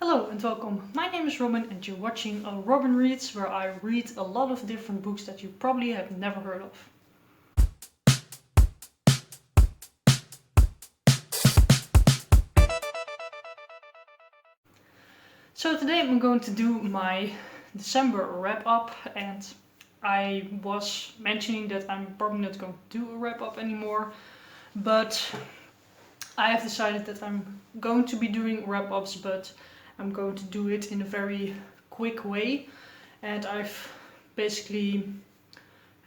Hello and welcome. My name is Robin and you're watching a Robin Reads, where I read a lot of different books that you probably have never heard of. So today I'm going to do my December wrap up, and I was mentioning that I'm probably not going to do a wrap up anymore, but I have decided that I'm going to be doing wrap ups, but I'm going to do it in a very quick way, and I've basically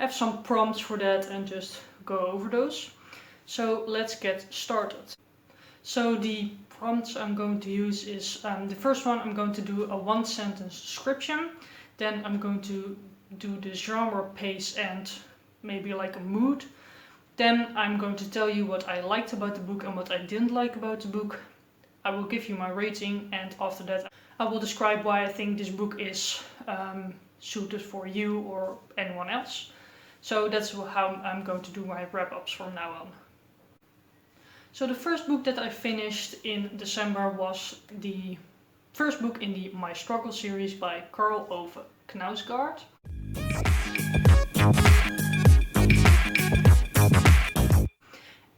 have some prompts for that and just go over those. So let's get started. So the prompts I'm going to use is the first one. I'm going to do a one sentence description, then I'm going to do the genre, pace, and maybe like a mood. Then I'm going to tell you what I liked about the book and what I didn't like about the book. I will give you my rating, and after that I will describe why I think this book is suited for you or anyone else. So that's how I'm going to do my wrap-ups from now on. So the first book that I finished in December was the first book in the My Struggle series by Karl Ove Knausgaard.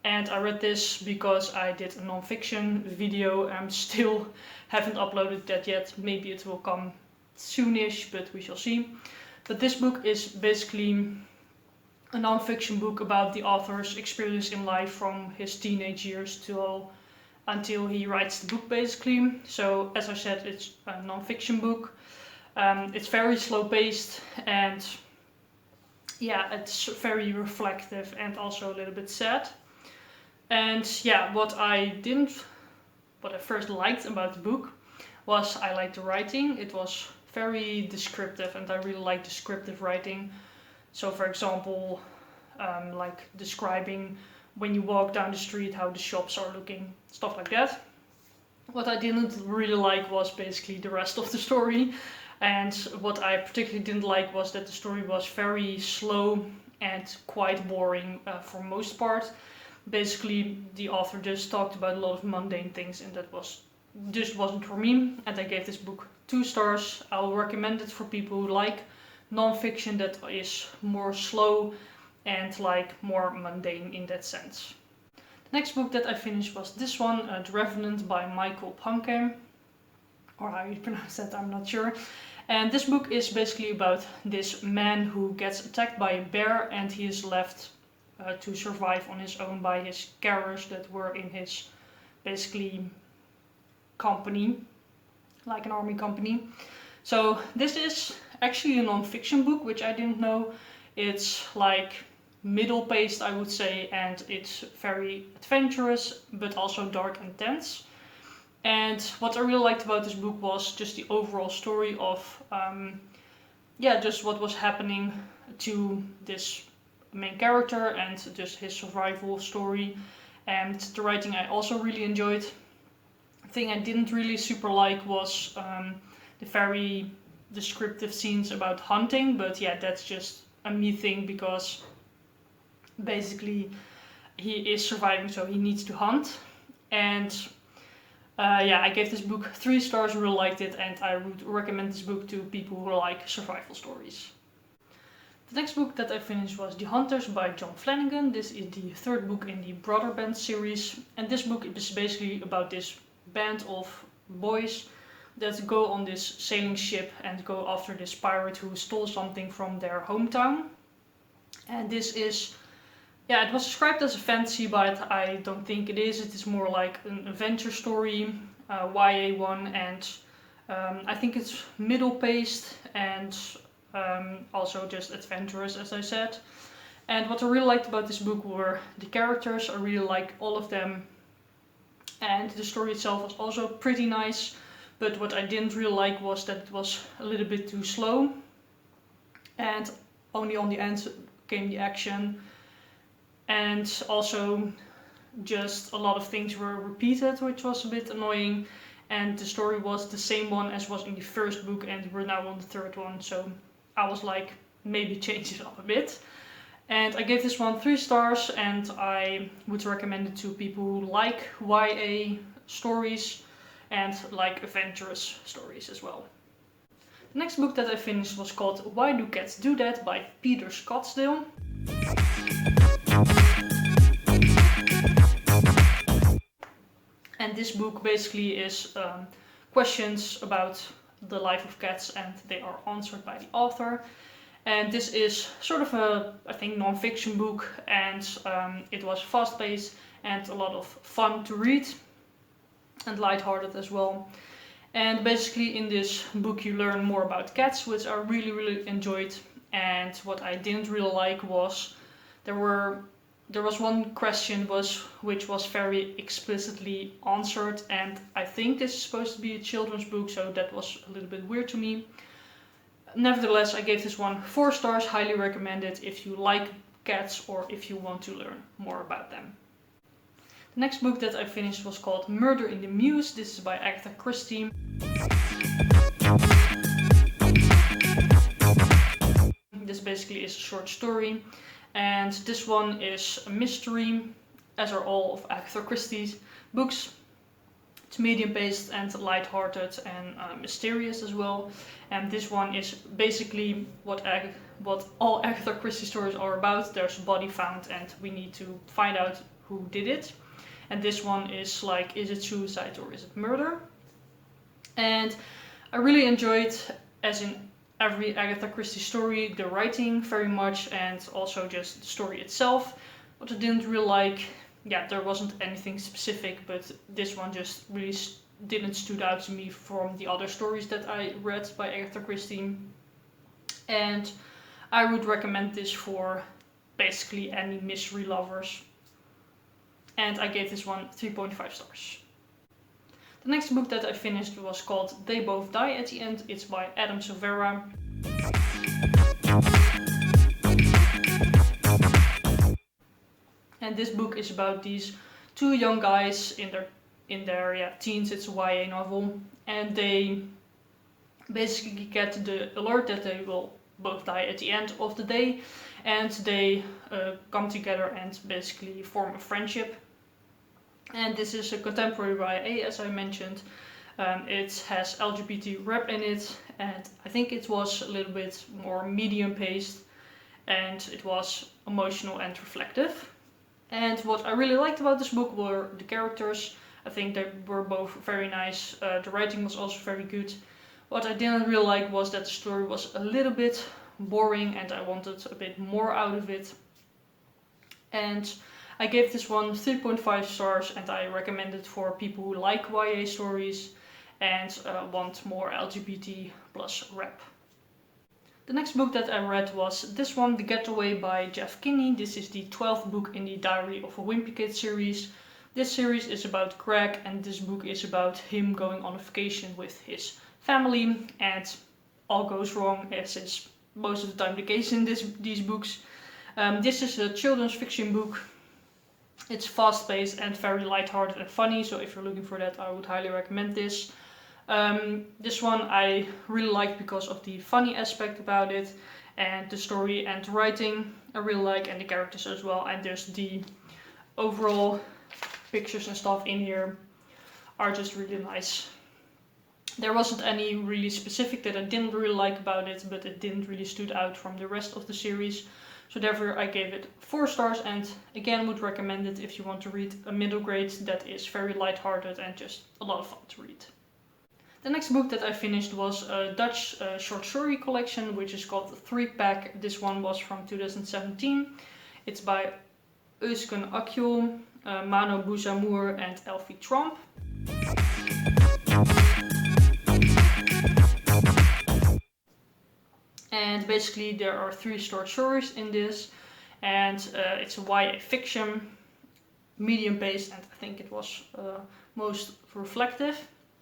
And I read this because I did a non-fiction video. I still haven't uploaded that yet. Maybe it will come soonish, but we shall see. But this book is basically a non-fiction book about the author's experience in life from his teenage years until he writes the book, basically. So as I said, it's a non-fiction book. It's very slow paced, and yeah, it's very reflective and also a little bit sad. And yeah, what I first liked about the book was I liked the writing. It was very descriptive, and I really like descriptive writing. So for example, like describing when you walk down the street how the shops are looking, stuff like that. What I didn't really like was basically the rest of the story. And what I particularly didn't like was that the story was very slow and quite boring for most part. Basically, the author just talked about a lot of mundane things, and that just wasn't for me. And I gave this book 2 stars. I'll recommend it for people who like non-fiction that is more slow and like more mundane in that sense. The next book that I finished was this one, The Revenant by Michael Panke, or how you pronounce that, I'm not sure. And this book is basically about this man who gets attacked by a bear, and he is left to survive on his own by his carers that were in his basically company, like an army company. So this is actually a non-fiction book, which I didn't know. It's like middle paced, I would say, and it's very adventurous but also dark and tense. And what I really liked about this book was just the overall story of just what was happening to this main character and just his survival story. And the writing I also really enjoyed. The thing I didn't really super like was the very descriptive scenes about hunting, but yeah, that's just a me thing, because basically he is surviving, so he needs to hunt. And I gave this book 3 stars, really liked it, and I would recommend this book to people who like survival stories. The next book that I finished was The Hunters by John Flanagan. This is the 3rd book in the Brother Band series, and this book is basically about this band of boys that go on this sailing ship and go after this pirate who stole something from their hometown. And this is, it was described as a fantasy, but I don't think it is. It is more like an adventure story, YA one, and I think it's middle paced and also just adventurous, as I said. And what I really liked about this book were the characters. I really like all of them, and the story itself was also pretty nice. But what I didn't really like was that it was a little bit too slow, and only on the end came the action, and also just a lot of things were repeated, which was a bit annoying. And the story was the same one as was in the first book, and we're now on the 3rd one, so I was like, maybe change it up a bit. And I gave this one 3 stars, and I would recommend it to people who like YA stories and like adventurous stories as well. The next book that I finished was called Why Do Cats Do That by Peter Scottsdale. And this book basically is questions about the life of cats, and they are answered by the author. And this is sort of a, I think, non-fiction book, and it was fast-paced and a lot of fun to read and light-hearted as well. And basically in this book you learn more about cats, which I really enjoyed. And what I didn't really like was there was one question which was very explicitly answered, and I think this is supposed to be a children's book, so that was a little bit weird to me. Nevertheless, I gave this one 4 stars, highly recommend it if you like cats or if you want to learn more about them. The next book that I finished was called Murder in the Mews. This is by Agatha Christie. This basically is a short story, and this one is a mystery, as are all of Agatha Christie's books. It's medium-paced and light-hearted and mysterious as well. And this one is basically what all Agatha Christie stories are about. There's a body found and we need to find out who did it. And this one is like, is it suicide or is it murder? And I really enjoyed, as in every Agatha Christie story, the writing very much, and also just the story itself. What I didn't really like, there wasn't anything specific, but this one just really didn't stood out to me from the other stories that I read by Agatha Christie. And I would recommend this for basically any mystery lovers. And I gave this one 3.5 stars. The next book that I finished was called They Both Die at the End. It's by Adam Silvera. And this book is about these 2 young guys in their teens. It's a YA novel, and they basically get the alert that they will both die at the end of the day, and they come together and basically form a friendship. And this is a contemporary YA, as I mentioned. It has LGBT rap in it, and I think it was a little bit more medium paced, and it was emotional and reflective. And what I really liked about this book were the characters. I think they were both very nice. The writing was also very good. What I didn't really like was that the story was a little bit boring and I wanted a bit more out of it. And I gave this one 3.5 stars, and I recommend it for people who like YA stories and want more LGBT plus rap. The next book that I read was this one, The Getaway by Jeff Kinney. This is the 12th book in the Diary of a Wimpy Kid series. This series is about Greg, and this book is about him going on a vacation with his family, and all goes wrong, as is most of the time the case in these books. This is a children's fiction book. It's fast-paced and very light-hearted and funny, so if you're looking for that, I would highly recommend this. This one I really liked because of the funny aspect about it, and the story and the writing I really like, and the characters as well, and just the overall pictures and stuff in here are just really nice. There wasn't any really specific that I didn't really like about it, but it didn't really stood out from the rest of the series. So therefore I gave it 4 stars, and again would recommend it if you want to read a middle grade that is very light-hearted and just a lot of fun to read. The next book that I finished was a Dutch short story collection, which is called 3-Pack. This one was from 2017. It's by Eusken Akjol, Mano Bouzamour and Elfie Tromp. And basically there are 3 short stories in this, and it's a YA fiction, medium paced, and I think it was most reflective.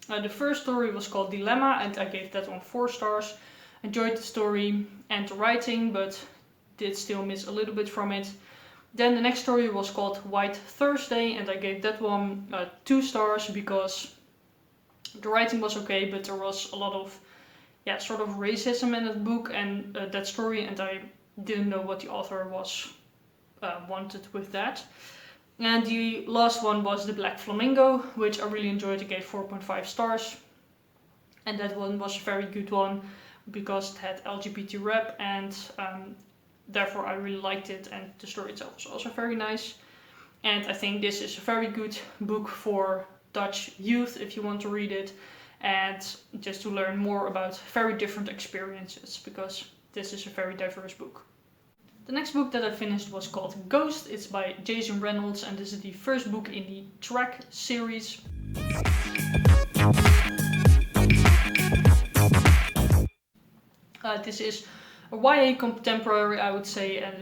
The first story was called Dilemma, and I gave that one 4 stars. Enjoyed the story and the writing, but did still miss a little bit from it. Then the next story was called White Thursday, and I gave that one 2 stars because the writing was okay, but there was a lot of sort of racism in that book and that story, and I didn't know what the author was wanted with that. And the last one was The Black Flamingo, which I really enjoyed. I gave 4.5 stars. And that one was a very good one because it had LGBT rep, and therefore I really liked it, and the story itself was also very nice. And I think this is a very good book for Dutch youth if you want to read it, and just to learn more about very different experiences, because this is a very diverse book. The next book that I finished was called Ghost. It's by Jason Reynolds, and this is the first book in the Track series. This is a YA contemporary, I would say, and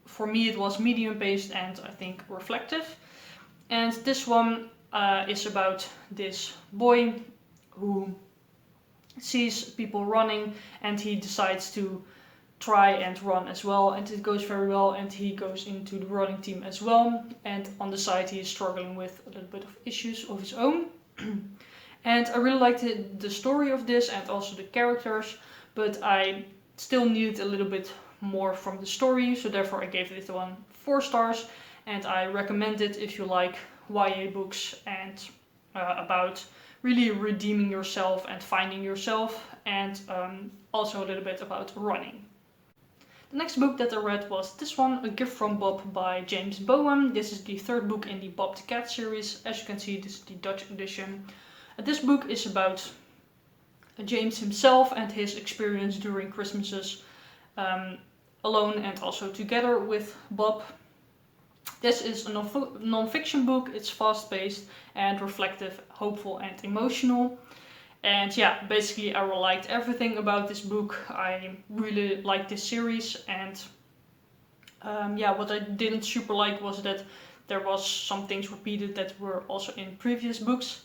for me it was medium paced and I think reflective. And this one is about this boy who sees people running and he decides to try and run as well, and it goes very well, and he goes into the running team as well, and on the side he is struggling with a little bit of issues of his own. And I really liked the story of this and also the characters, but I still needed a little bit more from the story, so therefore I gave this one 4 stars, and I recommend it if you like YA books and about really redeeming yourself and finding yourself, and also a little bit about running. The next book that I read was this one, A Gift from Bob by James Bowen. This is the third book in the Bob the Cat series. As you can see, this is the Dutch edition. This book is about James himself and his experience during Christmases alone and also together with Bob. This is a non-fiction book. It's fast-paced and reflective, hopeful and emotional. And yeah, basically I liked everything about this book. I really liked this series, and yeah, what I didn't super like was that there was some things repeated that were also in previous books.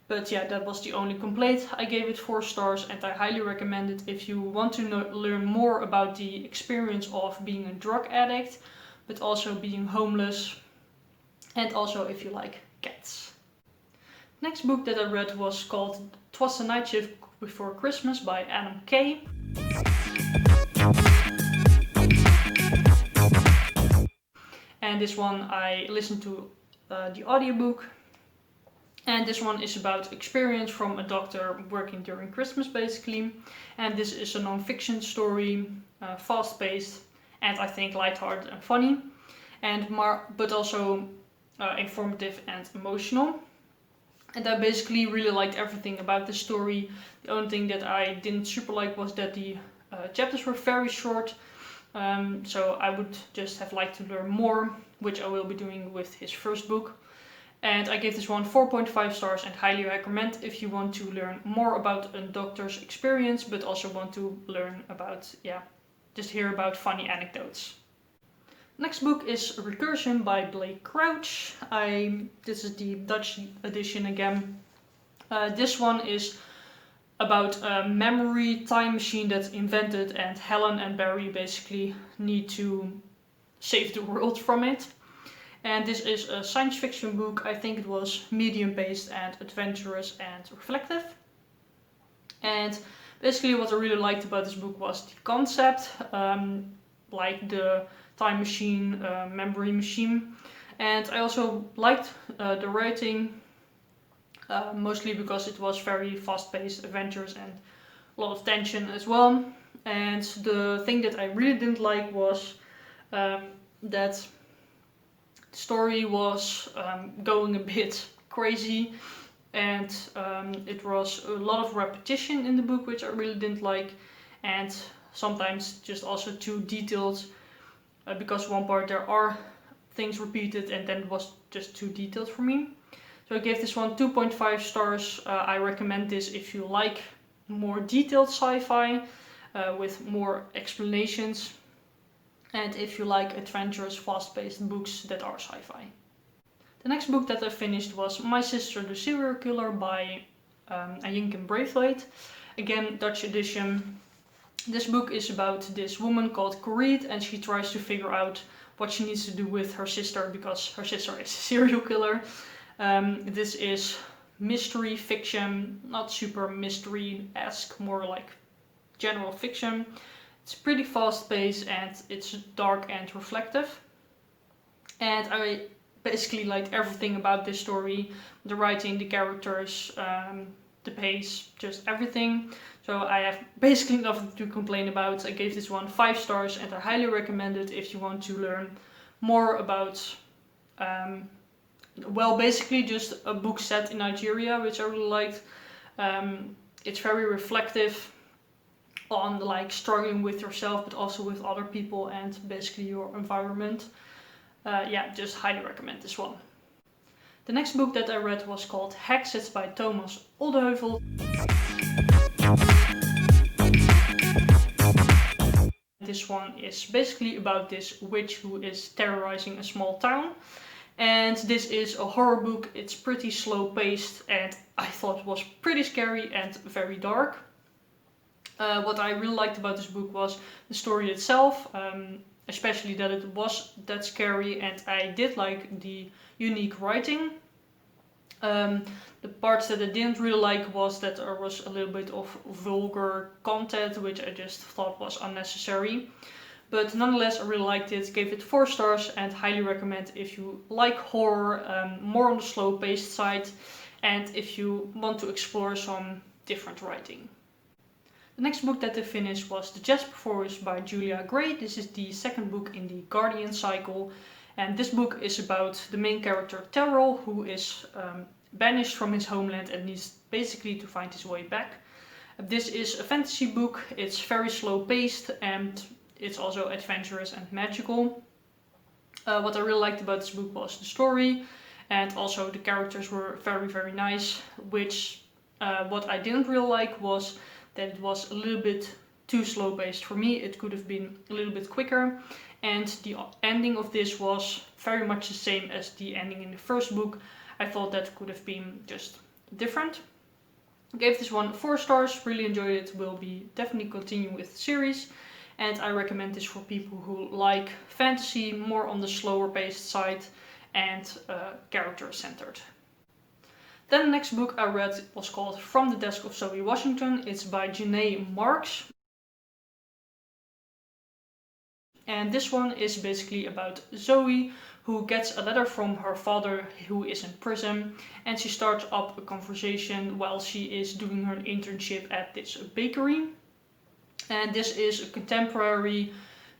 But yeah, that was the only complaint. I gave it 4 stars, and I highly recommend it if you want to learn more about the experience of being a drug addict, but also being homeless, and also if you like cats. Next book that I read was called 'Twas the Night Shift Before Christmas by Adam Kay. And this one I listened to the audiobook. And this one is about experience from a doctor working during Christmas basically. And this is a non-fiction story, fast-paced, and I think lighthearted and funny, but also informative and emotional. And I basically really liked everything about the story. The only thing that I didn't super like was that the chapters were very short. So I would just have liked to learn more, which I will be doing with his first book. And I gave this one 4.5 stars and highly recommend if you want to learn more about a doctor's experience, but also want to learn about, just hear about funny anecdotes. Next book is Recursion by Blake Crouch. This is the Dutch edition again. This one is about a memory time machine that's invented, and Helen and Barry basically need to save the world from it. And this is a science fiction book. I think it was medium paced and adventurous and reflective. And basically what I really liked about this book was the concept, like the time machine, memory machine. And I also liked the writing, mostly because it was very fast-paced, adventures, and a lot of tension as well. And the thing that I really didn't like was that the story was going a bit crazy, and it was a lot of repetition in the book, which I really didn't like, and sometimes just also too detailed, because one part there are things repeated and then it was just too detailed for me. So I gave this one 2.5 stars. I recommend this if you like more detailed sci-fi with more explanations, and if you like adventurous, fast-paced books that are sci-fi. The next book that I finished was My Sister the Serial Killer by Ajinken Braithwaite. Again, Dutch edition. This book is about this woman called Corrine, and she tries to figure out what she needs to do with her sister, because her sister is a serial killer. This is mystery fiction, not super mystery-esque, more like general fiction. It's pretty fast-paced and it's dark and reflective. And I basically liked everything about this story. The writing, the characters, the pace, just everything. So I have basically nothing to complain about. I gave this one 5 stars and I highly recommend it if you want to learn more about, well, basically just a book set in Nigeria, which I really liked. It's very reflective on like struggling with yourself, but also with other people and basically your environment. Yeah, just highly recommend this one. The next book that I read was called Hex. It's by Thomas Oldeheuvel. This one is basically about this witch who is terrorizing a small town. And this is a horror book. It's pretty slow paced and I thought it was pretty scary and very dark. What I really liked about this book was the story itself, especially that it was that scary, and I did like the unique writing. The parts that I didn't really like was that there was a little bit of vulgar content, which I just thought was unnecessary. But nonetheless, I really liked it, gave it 4 stars and highly recommend if you like horror, more on the slow paced side, and if you want to explore some different writing. The next book that I finished was The Jasper Forest by Julia Gray. This is the second book in the Guardian cycle. And this book is about the main character Terrell, who is banished from his homeland and needs basically to find his way back. This is a fantasy book. It's very slow paced and it's also adventurous and magical. What I really liked about this book was the story, and also the characters were very, very nice. What I didn't really like was that it was a little bit too slow paced for me. It could have been a little bit quicker, and the ending of this was very much the same as the ending in the first book. I thought that could have been just different. I gave this one 4 stars, really enjoyed it, will be definitely continuing with the series, and I recommend this for people who like fantasy, more on the slower paced side and character centered. Then the next book I read was called From the Desk of Zoe Washington. It's by Janae Marks. And this one is basically about Zoe, who gets a letter from her father who is in prison, and she starts up a conversation while she is doing her internship at this bakery. And this is a contemporary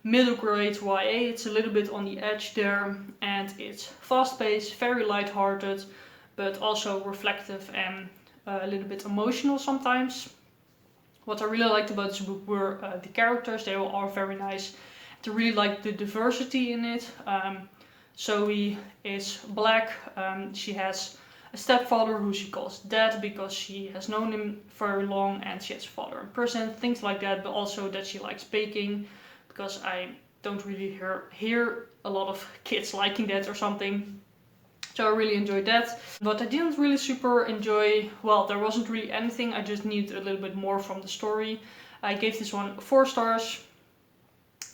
middle grade YA. It's a little bit on the edge there, and it's fast paced, very light-hearted, but also reflective and a little bit emotional sometimes. What I really liked about this book were the characters. They were all very nice. I really liked the diversity in it. Zoe is black. She has a stepfather who she calls dad because she has known him very long, and she has a father in prison, things like that, but also that she likes baking, because I don't really hear a lot of kids liking that or something. So I really enjoyed that. But I didn't really super enjoy, well, there wasn't really anything, I just needed a little bit more from the story. I gave this one 4 stars.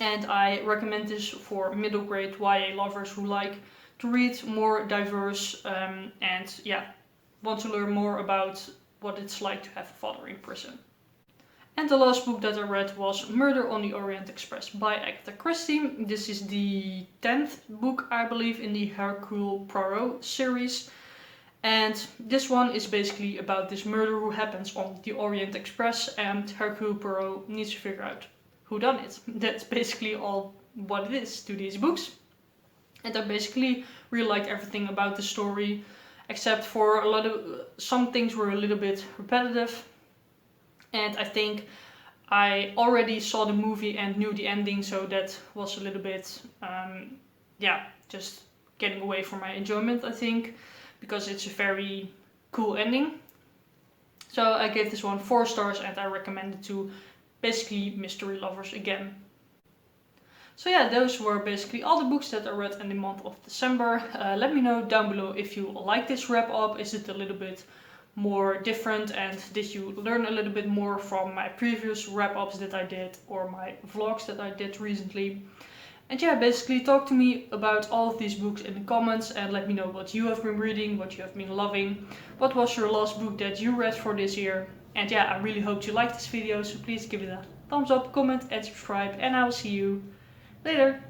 And I recommend this for middle grade YA lovers who like to read more diverse and yeah, want to learn more about what it's like to have a father in prison. And the last book that I read was Murder on the Orient Express by Agatha Christie. This is the 10th book, I believe, in the Hercule Poirot series. And this one is basically about this murder who happens on the Orient Express, and Hercule Poirot needs to figure out who done it. That's basically all what it is to these books. And I basically really liked everything about the story, except for some things were a little bit repetitive. And I think I already saw the movie and knew the ending, so that was a little bit, yeah, just getting away from my enjoyment, I think, because it's a very cool ending. So I gave this one 4 stars and I recommend it to basically mystery lovers again. So yeah, those were basically all the books that I read in the month of December. Let me know down below if you like this wrap up. Is it a little bit more different, and did you learn a little bit more from my previous wrap ups that I did or my vlogs that I did recently? And yeah, basically talk to me about all of these books in the comments and let me know what you have been reading, what you have been loving. What was your last book that you read for this year? And yeah, I really hope you liked this video, so please give it a thumbs up, comment and subscribe, and I will see you later.